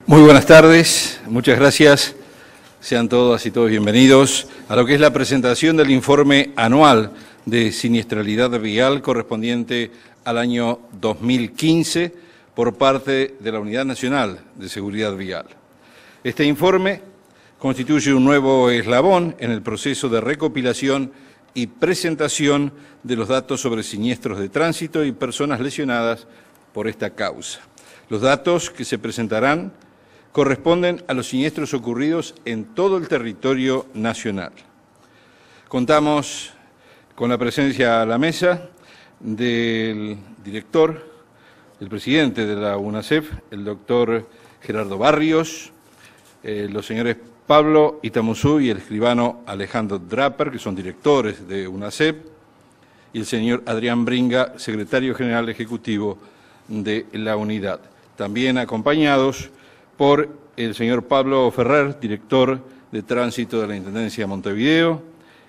Muy buenas tardes, muchas gracias. Sean todas y todos bienvenidos a lo que es la presentación del informe anual de siniestralidad vial correspondiente al año 2015 por parte de la Unidad Nacional de Seguridad Vial. Este informe constituye un nuevo eslabón en el proceso de recopilación y presentación de los datos sobre siniestros de tránsito y personas lesionadas por esta causa. Los datos que se presentarán corresponden a los siniestros ocurridos en todo el territorio nacional. Contamos con la presencia a la mesa del director, el presidente de la UNACEF, el doctor Gerardo Barrios, los señores Pablo Itamuzú y el escribano Alejandro Draper, que son directores de UNACEF, y el señor Adrián Bringa, secretario general ejecutivo de la unidad. También acompañados por el señor Pablo Ferrer, director de Tránsito de la Intendencia de Montevideo,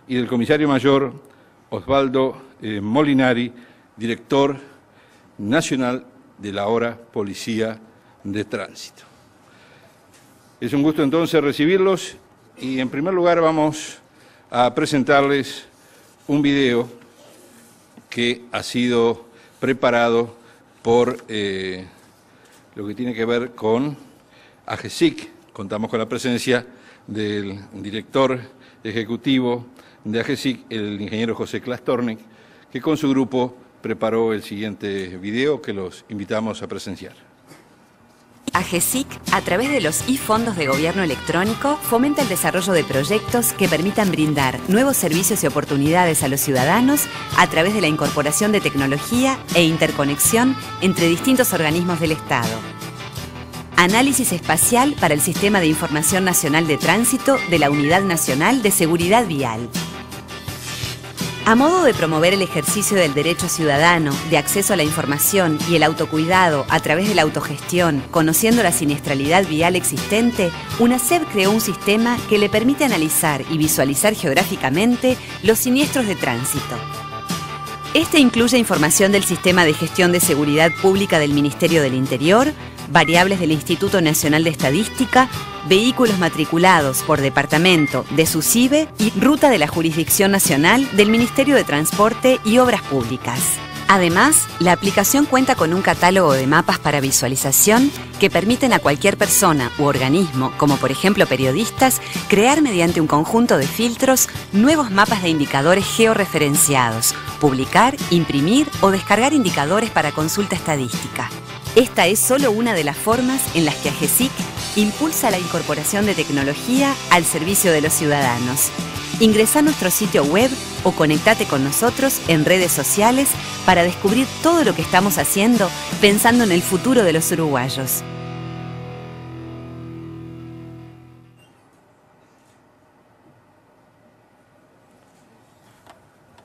y del comisario mayor Osvaldo Molinari, director nacional de la Hora Policía de Tránsito. Es un gusto entonces recibirlos y en primer lugar vamos a presentarles un video que ha sido preparado por lo que tiene que ver con AGESIC. Contamos con la presencia del director ejecutivo de AGESIC, el ingeniero José Klastornik, que con su grupo preparó el siguiente video que los invitamos a presenciar. AGESIC, a través de los e-fondos de gobierno electrónico, fomenta el desarrollo de proyectos que permitan brindar nuevos servicios y oportunidades a los ciudadanos a través de la incorporación de tecnología e interconexión entre distintos organismos del Estado. Análisis espacial para el Sistema de Información Nacional de Tránsito de la Unidad Nacional de Seguridad Vial. A modo de promover el ejercicio del derecho ciudadano de acceso a la información y el autocuidado a través de la autogestión, conociendo la siniestralidad vial existente, UNACEF creó un sistema que le permite analizar y visualizar geográficamente los siniestros de tránsito. Este incluye información del Sistema de Gestión de Seguridad Pública del Ministerio del Interior, variables del Instituto Nacional de Estadística, vehículos matriculados por departamento de SUSIBE y ruta de la Jurisdicción Nacional del Ministerio de Transporte y Obras Públicas. Además, la aplicación cuenta con un catálogo de mapas para visualización que permiten a cualquier persona u organismo, como por ejemplo periodistas, crear mediante un conjunto de filtros nuevos mapas de indicadores georreferenciados, publicar, imprimir o descargar indicadores para consulta estadística. Esta es solo una de las formas en las que AGESIC impulsa la incorporación de tecnología al servicio de los ciudadanos. Ingresá a nuestro sitio web o conectate con nosotros en redes sociales para descubrir todo lo que estamos haciendo pensando en el futuro de los uruguayos.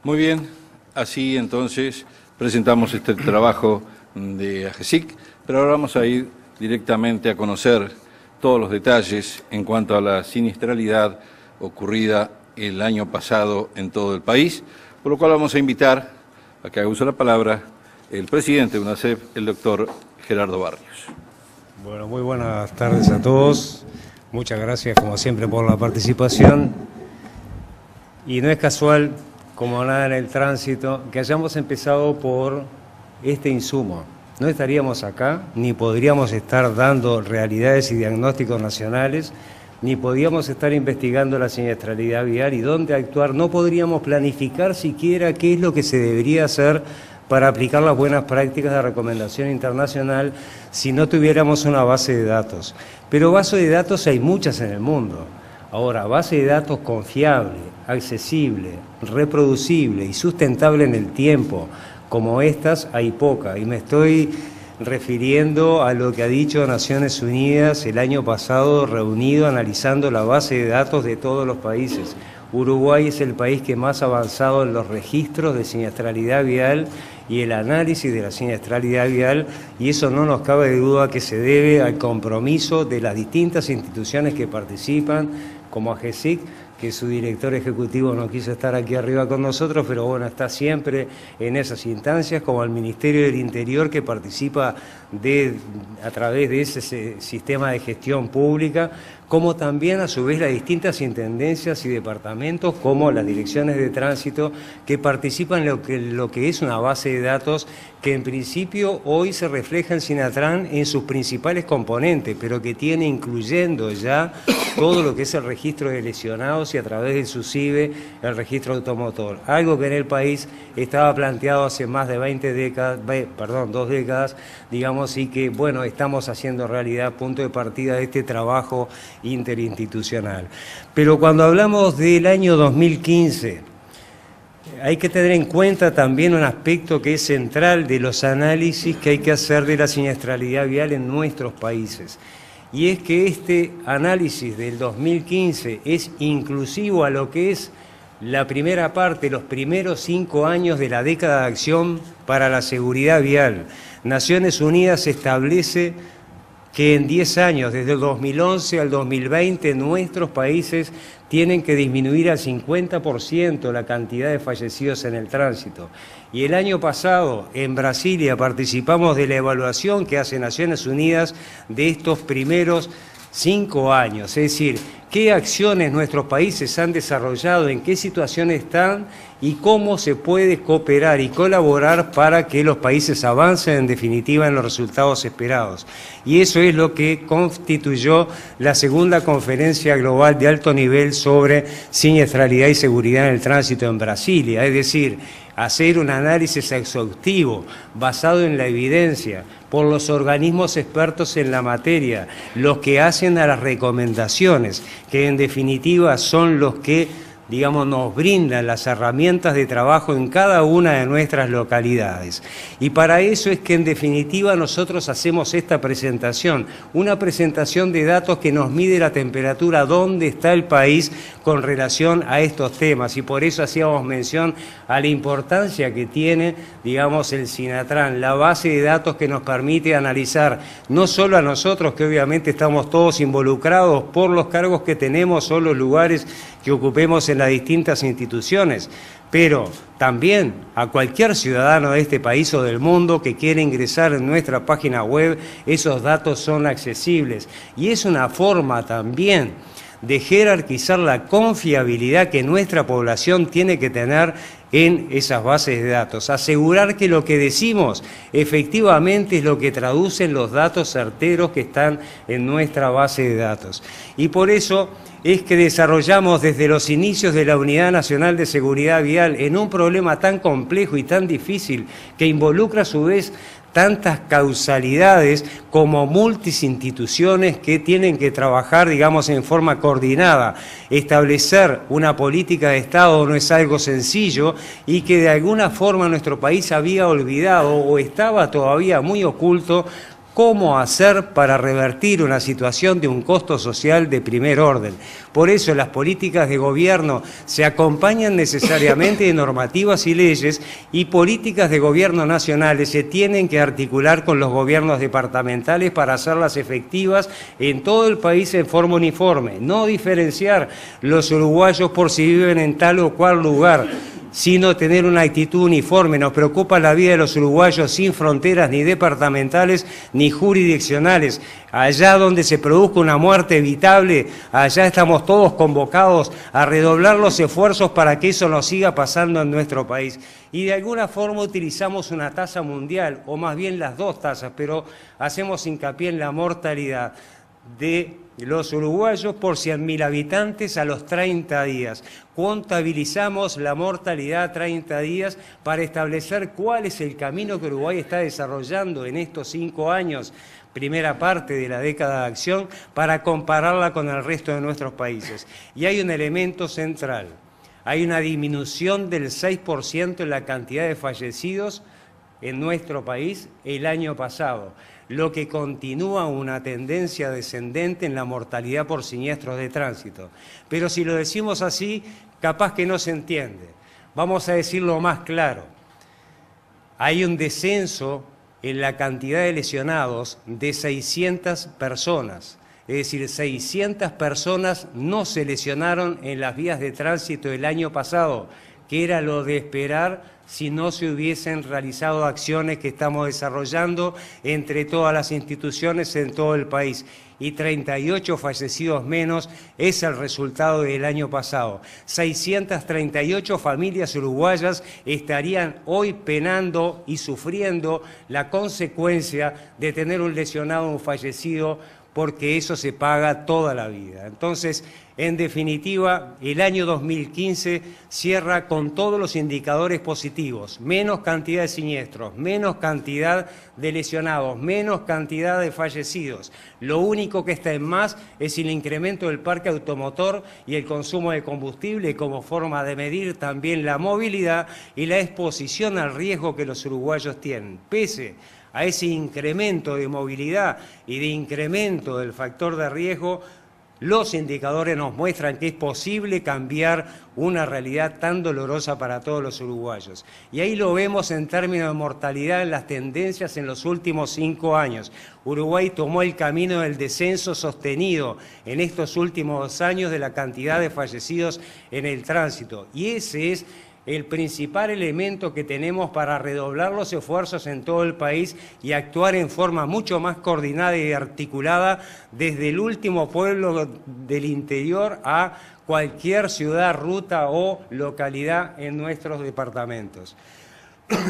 Muy bien, así entonces presentamos este trabajo de AGESIC, pero ahora vamos a ir directamente a conocer todos los detalles en cuanto a la siniestralidad ocurrida el año pasado en todo el país, por lo cual vamos a invitar a que haga uso de la palabra el presidente de UNACEF, el doctor Gerardo Barrios. Bueno, muy buenas tardes a todos. Muchas gracias, como siempre, por la participación. Y no es casual, como nada en el tránsito, que hayamos empezado por este insumo. No estaríamos acá, ni podríamos estar dando realidades y diagnósticos nacionales, ni podríamos estar investigando la siniestralidad vial y dónde actuar. No podríamos planificar siquiera qué es lo que se debería hacer para aplicar las buenas prácticas de recomendación internacional si no tuviéramos una base de datos. Pero base de datos hay muchas en el mundo. Ahora, base de datos confiable, accesible, reproducible y sustentable en el tiempo, como estas hay poca, y me estoy refiriendo a lo que ha dicho Naciones Unidas el año pasado reunido analizando la base de datos de todos los países. Uruguay es el país que más ha avanzado en los registros de siniestralidad vial y el análisis de la siniestralidad vial, y eso no nos cabe duda que se debe al compromiso de las distintas instituciones que participan, como AGESIC, que su director ejecutivo no quiso estar aquí arriba con nosotros, pero bueno, está siempre en esas instancias, como el Ministerio del Interior, que participa a través de ese sistema de gestión pública, como también a su vez las distintas intendencias y departamentos, como las direcciones de tránsito, que participan en lo que es una base de datos que en principio hoy se refleja en Sinatran en sus principales componentes, pero que tiene incluyendo ya todo lo que es el registro de lesionados y a través del SUSIBE el registro automotor. Algo que en el país estaba planteado hace más de 2 décadas, digamos, y que, bueno, estamos haciendo realidad punto de partida de este trabajo interinstitucional. Pero cuando hablamos del año 2015, hay que tener en cuenta también un aspecto que es central de los análisis que hay que hacer de la siniestralidad vial en nuestros países. Y es que este análisis del 2015 es inclusivo a lo que es la primera parte, los primeros 5 años de la década de acción para la seguridad vial. Naciones Unidas establece que en 10 años, desde el 2011 al 2020, nuestros países tienen que disminuir al 50% la cantidad de fallecidos en el tránsito. Y el año pasado, en Brasilia, participamos de la evaluación que hace Naciones Unidas de estos primeros 5 años, es decir, qué acciones nuestros países han desarrollado, en qué situaciones están y cómo se puede cooperar y colaborar para que los países avancen en definitiva en los resultados esperados. Y eso es lo que constituyó la segunda conferencia global de alto nivel sobre siniestralidad y seguridad en el tránsito en Brasilia, es decir, hacer un análisis exhaustivo basado en la evidencia por los organismos expertos en la materia, los que hacen a las recomendaciones, que en definitiva son los que, digamos, nos brindan las herramientas de trabajo en cada una de nuestras localidades. Y para eso es que en definitiva nosotros hacemos esta presentación, una presentación de datos que nos mide la temperatura, dónde está el país con relación a estos temas. Y por eso hacíamos mención a la importancia que tiene, digamos, el Sinatran, la base de datos que nos permite analizar, no solo a nosotros, que obviamente estamos todos involucrados por los cargos que tenemos o los lugares que ocupemos en las distintas instituciones, pero también a cualquier ciudadano de este país o del mundo que quiera ingresar en nuestra página web, esos datos son accesibles. Y es una forma también de jerarquizar la confiabilidad que nuestra población tiene que tener en esas bases de datos. Asegurar que lo que decimos efectivamente es lo que traducen los datos certeros que están en nuestra base de datos. Y por eso es que desarrollamos desde los inicios de la Unidad Nacional de Seguridad Vial en un problema tan complejo y tan difícil que involucra a su vez tantas causalidades como multiinstituciones que tienen que trabajar, digamos, en forma coordinada. Establecer una política de Estado no es algo sencillo y que de alguna forma nuestro país había olvidado o estaba todavía muy oculto cómo hacer para revertir una situación de un costo social de primer orden. Por eso las políticas de gobierno se acompañan necesariamente de normativas y leyes, y políticas de gobierno nacionales se tienen que articular con los gobiernos departamentales para hacerlas efectivas en todo el país en forma uniforme. No diferenciar los uruguayos por si viven en tal o cual lugar, sino tener una actitud uniforme. Nos preocupa la vida de los uruguayos sin fronteras ni departamentales ni jurisdiccionales. Allá donde se produzca una muerte evitable, allá estamos todos convocados a redoblar los esfuerzos para que eso no siga pasando en nuestro país. Y de alguna forma utilizamos una tasa mundial, o más bien las dos tasas, pero hacemos hincapié en la mortalidad de los uruguayos por 100.000 habitantes a los 30 días. Contabilizamos la mortalidad a 30 días para establecer cuál es el camino que Uruguay está desarrollando en estos 5 años, primera parte de la década de acción, para compararla con el resto de nuestros países. Y hay un elemento central, hay una disminución del 6% en la cantidad de fallecidos en nuestro país el año pasado, lo que continúa una tendencia descendente en la mortalidad por siniestros de tránsito. Pero si lo decimos así, capaz que no se entiende. Vamos a decirlo más claro. Hay un descenso en la cantidad de lesionados de 600 personas. Es decir, 600 personas no se lesionaron en las vías de tránsito el año pasado, que era lo de esperar si no se hubiesen realizado acciones que estamos desarrollando entre todas las instituciones en todo el país. Y 38 fallecidos menos es el resultado del año pasado. 638 familias uruguayas estarían hoy penando y sufriendo la consecuencia de tener un lesionado o un fallecido, porque eso se paga toda la vida. Entonces, en definitiva, el año 2015 cierra con todos los indicadores positivos: menos cantidad de siniestros, menos cantidad de lesionados, menos cantidad de fallecidos. Lo único que está en más es el incremento del parque automotor y el consumo de combustible como forma de medir también la movilidad y la exposición al riesgo que los uruguayos tienen. Pese a ese incremento de movilidad y de incremento del factor de riesgo, los indicadores nos muestran que es posible cambiar una realidad tan dolorosa para todos los uruguayos. Y ahí lo vemos en términos de mortalidad en las tendencias en los últimos 5 años. Uruguay tomó el camino del descenso sostenido en estos últimos 2 años de la cantidad de fallecidos en el tránsito. Y ese es el principal elemento que tenemos para redoblar los esfuerzos en todo el país y actuar en forma mucho más coordinada y articulada desde el último pueblo del interior a cualquier ciudad, ruta o localidad en nuestros departamentos.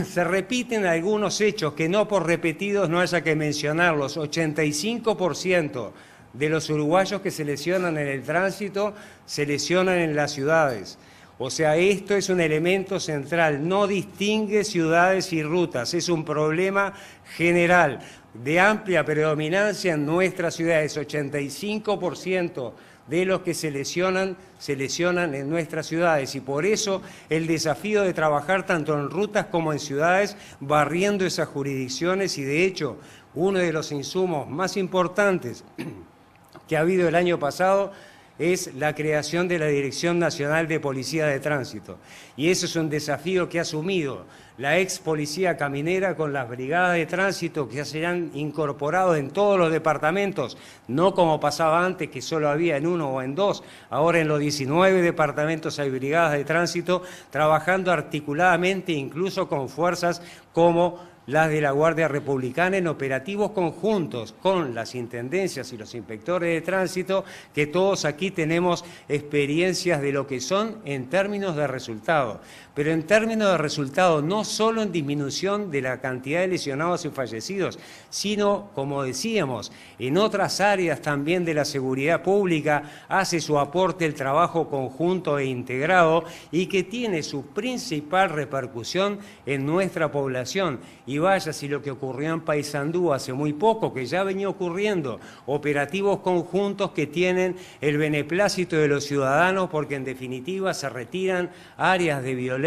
Se repiten algunos hechos que no por repetidos no haya que mencionarlos. 85% de los uruguayos que se lesionan en el tránsito se lesionan en las ciudades. O sea, esto es un elemento central, no distingue ciudades y rutas, es un problema general de amplia predominancia en nuestras ciudades. 85% de los que se lesionan en nuestras ciudades, y por eso el desafío de trabajar tanto en rutas como en ciudades, barriendo esas jurisdicciones. Y de hecho, uno de los insumos más importantes que ha habido el año pasado es la creación de la Dirección Nacional de Policía de Tránsito. Y eso es un desafío que ha asumido la ex policía caminera con las brigadas de tránsito que se han incorporado en todos los departamentos, no como pasaba antes, que solo había en 1 o en 2, ahora en los 19 departamentos hay brigadas de tránsito trabajando articuladamente, incluso con fuerzas como las de la Guardia Republicana, en operativos conjuntos con las intendencias y los inspectores de tránsito, que todos aquí tenemos experiencias de lo que son en términos de resultados. Pero en términos de resultados, no solo en disminución de la cantidad de lesionados y fallecidos, sino, como decíamos, en otras áreas también de la seguridad pública hace su aporte el trabajo conjunto e integrado, y que tiene su principal repercusión en nuestra población. Y vaya si lo que ocurrió en Paysandú hace muy poco, que ya venía ocurriendo, operativos conjuntos que tienen el beneplácito de los ciudadanos, porque en definitiva se retiran áreas de violencia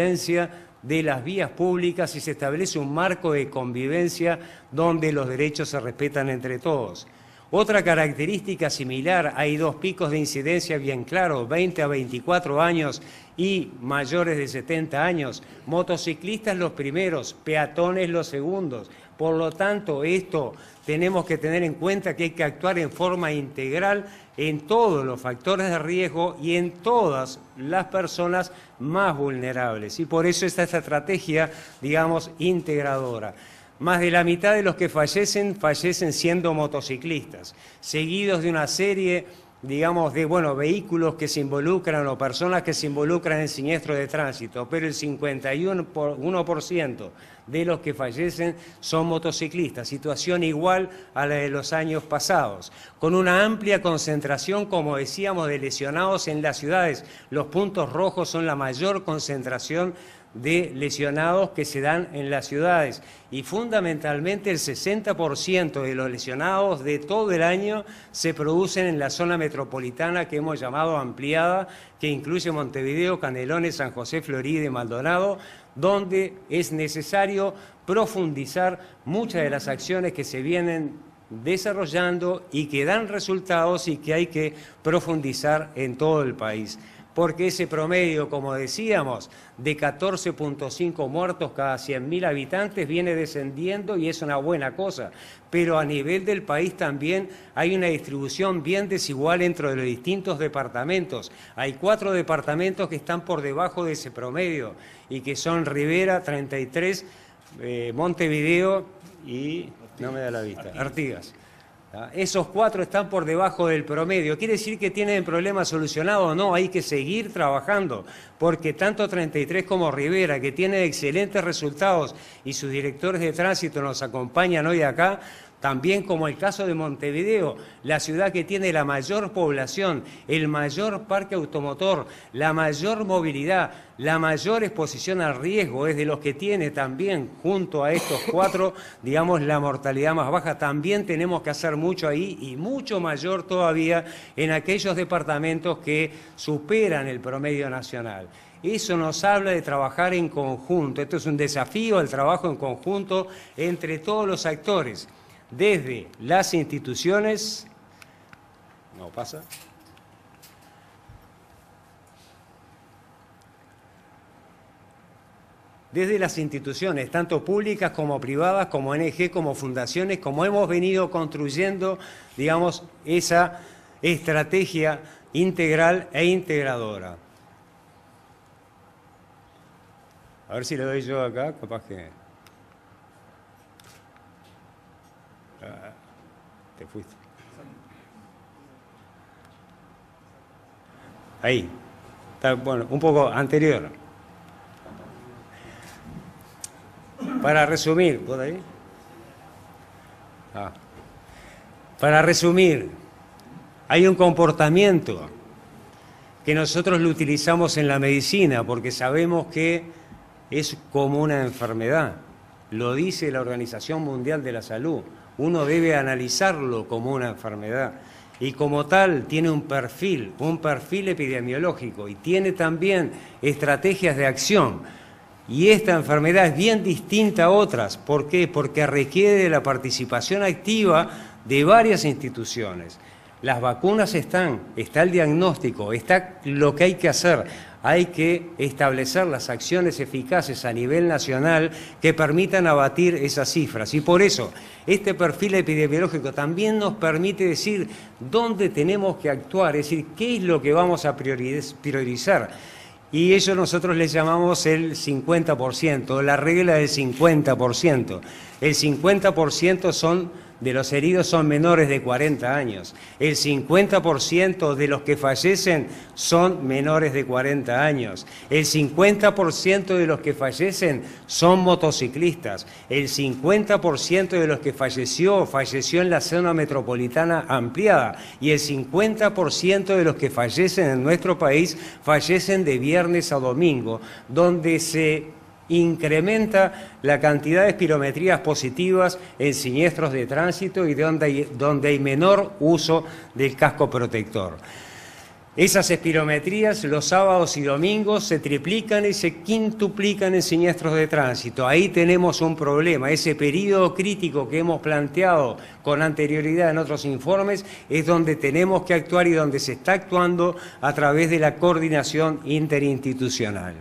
de las vías públicas y se establece un marco de convivencia donde los derechos se respetan entre todos. Otra característica similar: hay 2 picos de incidencia bien claros, 20 a 24 años y mayores de 70 años, motociclistas los primeros, peatones los segundos. Por lo tanto, esto tenemos que tener en cuenta que hay que actuar en forma integral en todos los factores de riesgo y en todas las personas más vulnerables. Y por eso está esta estrategia, digamos, integradora. Más de la mitad de los que fallecen siendo motociclistas, seguidos de una serie, digamos, de vehículos que se involucran o personas que se involucran en siniestros de tránsito, pero el 51% de los que fallecen son motociclistas, situación igual a la de los años pasados, con una amplia concentración, como decíamos, de lesionados en las ciudades. Los puntos rojos son la mayor concentración de lesionados que se dan en las ciudades, y fundamentalmente el 60% de los lesionados de todo el año se producen en la zona metropolitana que hemos llamado ampliada, que incluye Montevideo, Canelones, San José, Florida y Maldonado, donde es necesario profundizar muchas de las acciones que se vienen desarrollando y que dan resultados y que hay que profundizar en todo el país. porque ese promedio, como decíamos, de 14.5 muertos cada 100.000 habitantes viene descendiendo y es una buena cosa. Pero a nivel del país también hay una distribución bien desigual entre los distintos departamentos. Hay 4 departamentos que están por debajo de ese promedio y que son Rivera, 33, Montevideo y, no me da la vista, Artigas. Esos 4 están por debajo del promedio. ¿Quiere decir que tienen el problema solucionado? No, hay que seguir trabajando, porque tanto 33 como Rivera, que tienen excelentes resultados y sus directores de tránsito nos acompañan hoy acá, también como el caso de Montevideo, la ciudad que tiene la mayor población, el mayor parque automotor, la mayor movilidad, la mayor exposición al riesgo, es de los que tiene también, junto a estos 4, digamos, la mortalidad más baja. También tenemos que hacer mucho ahí y mucho mayor todavía en aquellos departamentos que superan el promedio nacional. Eso nos habla de trabajar en conjunto. Esto es un desafío, el trabajo en conjunto entre todos los actores. Desde las instituciones, no pasa, desde las instituciones, tanto públicas como privadas, como ONG, como fundaciones, como hemos venido construyendo, digamos, esa estrategia integral e integradora. A ver si le doy yo acá, capaz que... te fuiste. Ahí. Está, bueno, un poco anterior. Para resumir, ¿por ahí? Para resumir, hay un comportamiento que nosotros lo utilizamos en la medicina porque sabemos que es como una enfermedad. Lo dice la Organización Mundial de la Salud. Uno debe analizarlo como una enfermedad y como tal tiene un perfil epidemiológico y tiene también estrategias de acción. Y esta enfermedad es bien distinta a otras. ¿Por qué? Porque requiere de la participación activa de varias instituciones. Las vacunas están, está el diagnóstico, está lo que hay que hacer. Hay que establecer las acciones eficaces a nivel nacional que permitan abatir esas cifras. Y por eso, este perfil epidemiológico también nos permite decir dónde tenemos que actuar, es decir, qué es lo que vamos a priorizar. Y eso nosotros le llamamos el 50%, la regla del 50%. El 50% de los heridos son menores de 40 años. El 50% de los que fallecen son menores de 40 años. El 50% de los que fallecen son motociclistas. El 50% de los que falleció en la zona metropolitana ampliada. Y el 50% de los que fallecen en nuestro país fallecen de viernes a domingo, donde se incrementa la cantidad de espirometrías positivas en siniestros de tránsito y donde hay menor uso del casco protector. Esas espirometrías los sábados y domingos se triplican y se quintuplican en siniestros de tránsito. Ahí tenemos un problema. Ese periodo crítico que hemos planteado con anterioridad en otros informes es donde tenemos que actuar y donde se está actuando a través de la coordinación interinstitucional.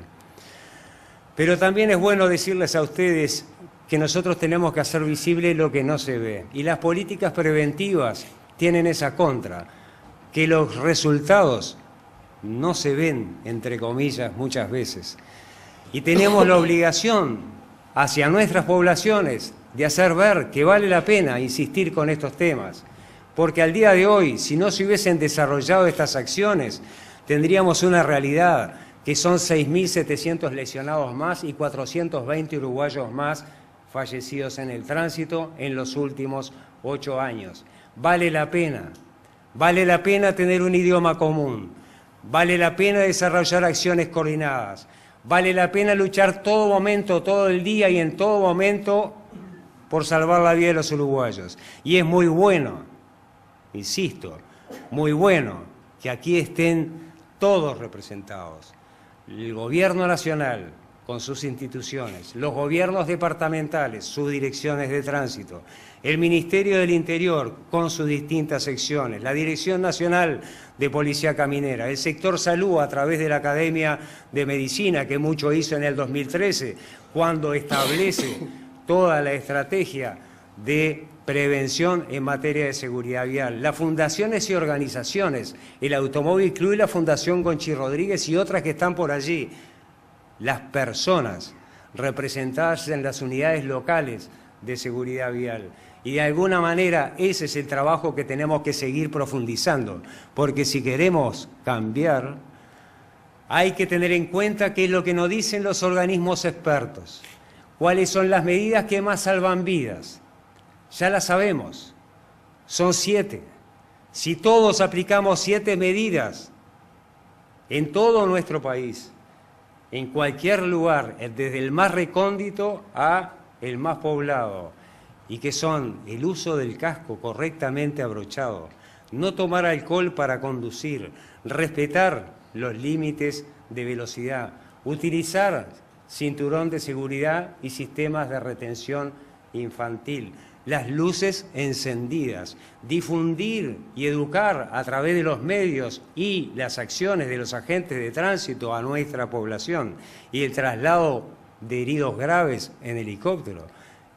Pero también es bueno decirles a ustedes que nosotros tenemos que hacer visible lo que no se ve. Y las políticas preventivas tienen esa contra, que los resultados no se ven, entre comillas, muchas veces. Y tenemos la obligación hacia nuestras poblaciones de hacer ver que vale la pena insistir con estos temas. Porque al día de hoy, si no se hubiesen desarrollado estas acciones, tendríamos una realidad que son 6.700 lesionados más y 420 uruguayos más fallecidos en el tránsito en los últimos 8 años. Vale la pena tener un idioma común, vale la pena desarrollar acciones coordinadas, vale la pena luchar todo momento, todo el día y en todo momento por salvar la vida de los uruguayos. Y es muy bueno, insisto, muy bueno que aquí estén todos representados. El Gobierno Nacional, con sus instituciones, los gobiernos departamentales, sus direcciones de tránsito, el Ministerio del Interior con sus distintas secciones, la Dirección Nacional de Policía Caminera, el sector salud a través de la Academia de Medicina, que mucho hizo en el 2013, cuando establece toda la estrategia de prevención en materia de seguridad vial. Las fundaciones y organizaciones, el Automóvil Club y la Fundación Gonchi Rodríguez y otras que están por allí, las personas representadas en las unidades locales de seguridad vial. Y de alguna manera ese es el trabajo que tenemos que seguir profundizando, porque si queremos cambiar, hay que tener en cuenta qué es lo que nos dicen los organismos expertos, cuáles son las medidas que más salvan vidas. Ya las sabemos, son 7. Si todos aplicamos 7 medidas en todo nuestro país, en cualquier lugar, desde el más recóndito a el más poblado, y que son el uso del casco correctamente abrochado, no tomar alcohol para conducir, respetar los límites de velocidad, utilizar cinturón de seguridad y sistemas de retención infantil, las luces encendidas, difundir y educar a través de los medios y las acciones de los agentes de tránsito a nuestra población y el traslado de heridos graves en helicóptero.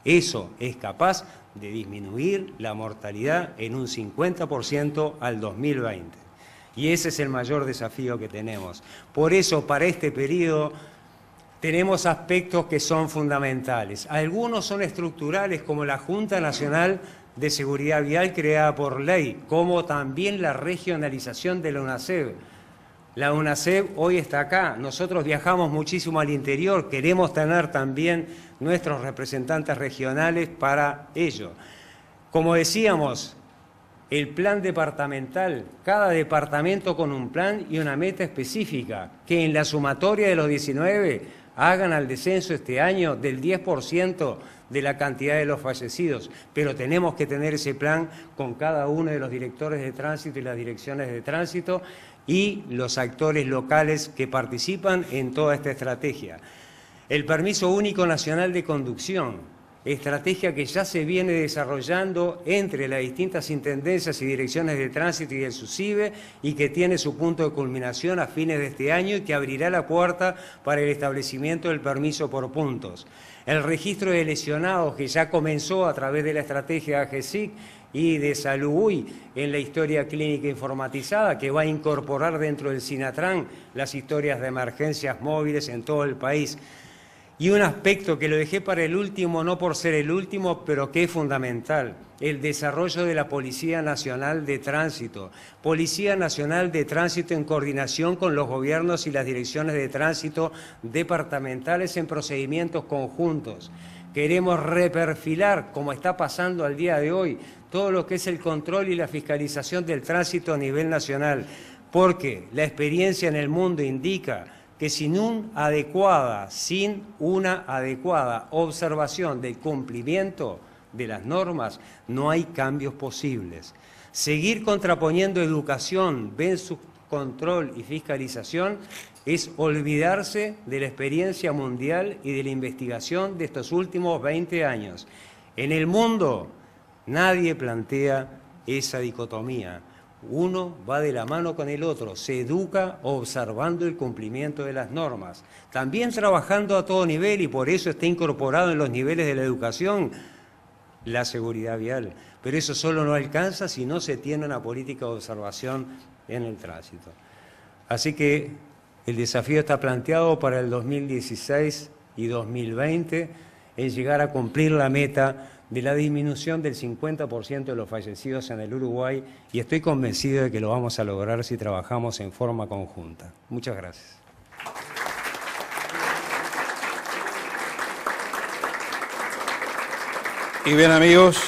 Eso es capaz de disminuir la mortalidad en un 50% al 2020. Y ese es el mayor desafío que tenemos. Por eso, para este periodo, tenemos aspectos que son fundamentales. Algunos son estructurales, como la Junta Nacional de Seguridad Vial creada por ley, como también la regionalización de la UNACEV. La UNACEV hoy está acá, nosotros viajamos muchísimo al interior, queremos tener también nuestros representantes regionales para ello. Como decíamos, el plan departamental, cada departamento con un plan y una meta específica, que en la sumatoria de los 19 hagan al descenso este año del 10% de la cantidad de los fallecidos, pero tenemos que tener ese plan con cada uno de los directores de tránsito y las direcciones de tránsito y los actores locales que participan en toda esta estrategia. El Permiso Único Nacional de Conducción, estrategia que ya se viene desarrollando entre las distintas intendencias y direcciones de tránsito y el SUSIBE y que tiene su punto de culminación a fines de este año y que abrirá la puerta para el establecimiento del permiso por puntos. El registro de lesionados que ya comenzó a través de la estrategia de AGESIC y de Salud UI en la historia clínica informatizada que va a incorporar dentro del SINATRAN las historias de emergencias móviles en todo el país. Y un aspecto que lo dejé para el último, no por ser el último, pero que es fundamental, el desarrollo de la Policía Nacional de Tránsito. Policía Nacional de Tránsito en coordinación con los gobiernos y las direcciones de tránsito departamentales en procedimientos conjuntos. Queremos reperfilar, como está pasando al día de hoy, todo lo que es el control y la fiscalización del tránsito a nivel nacional, porque la experiencia en el mundo indica que sin una adecuada observación del cumplimiento de las normas no hay cambios posibles. Seguir contraponiendo educación versus control y fiscalización es olvidarse de la experiencia mundial y de la investigación de estos últimos 20 años. En el mundo nadie plantea esa dicotomía. Uno va de la mano con el otro, se educa observando el cumplimiento de las normas, también trabajando a todo nivel y por eso está incorporado en los niveles de la educación la seguridad vial. Pero eso solo no alcanza si no se tiene una política de observación en el tránsito. Así que el desafío está planteado para el 2016 y 2020 en llegar a cumplir la meta de la disminución del 50% de los fallecidos en el Uruguay y estoy convencido de que lo vamos a lograr si trabajamos en forma conjunta. Muchas gracias. Y bien, amigos,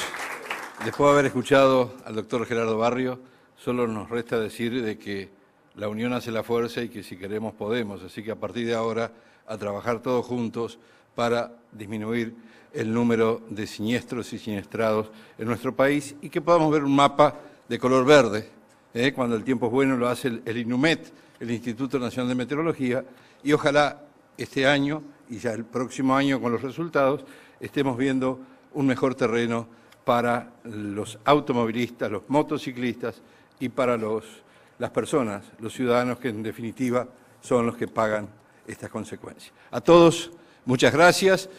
después de haber escuchado al doctor Gerardo Barrio, solo nos resta decir de que la unión hace la fuerza y que si queremos podemos, así que a partir de ahora a trabajar todos juntos para disminuir el número de siniestros y siniestrados en nuestro país y que podamos ver un mapa de color verde. Cuando el tiempo es bueno lo hace el INUMET, el Instituto Nacional de Meteorología, y ojalá este año y ya el próximo año con los resultados estemos viendo un mejor terreno para los automovilistas, los motociclistas y para las personas, los ciudadanos que en definitiva son los que pagan estas consecuencias. A todos, muchas gracias.